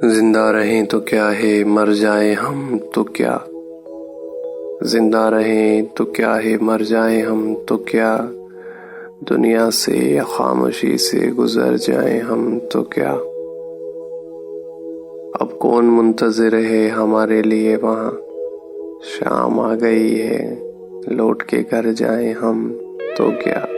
जिंदा रहें तो क्या है, मर जाए हम तो क्या। जिंदा रहें तो क्या है, मर जाए हम तो क्या। दुनिया से या खामोशी से गुजर जाए हम तो क्या। अब कौन मुंतज़िर है हमारे लिए वहाँ। शाम आ गई है, लौट के घर जाए हम तो क्या।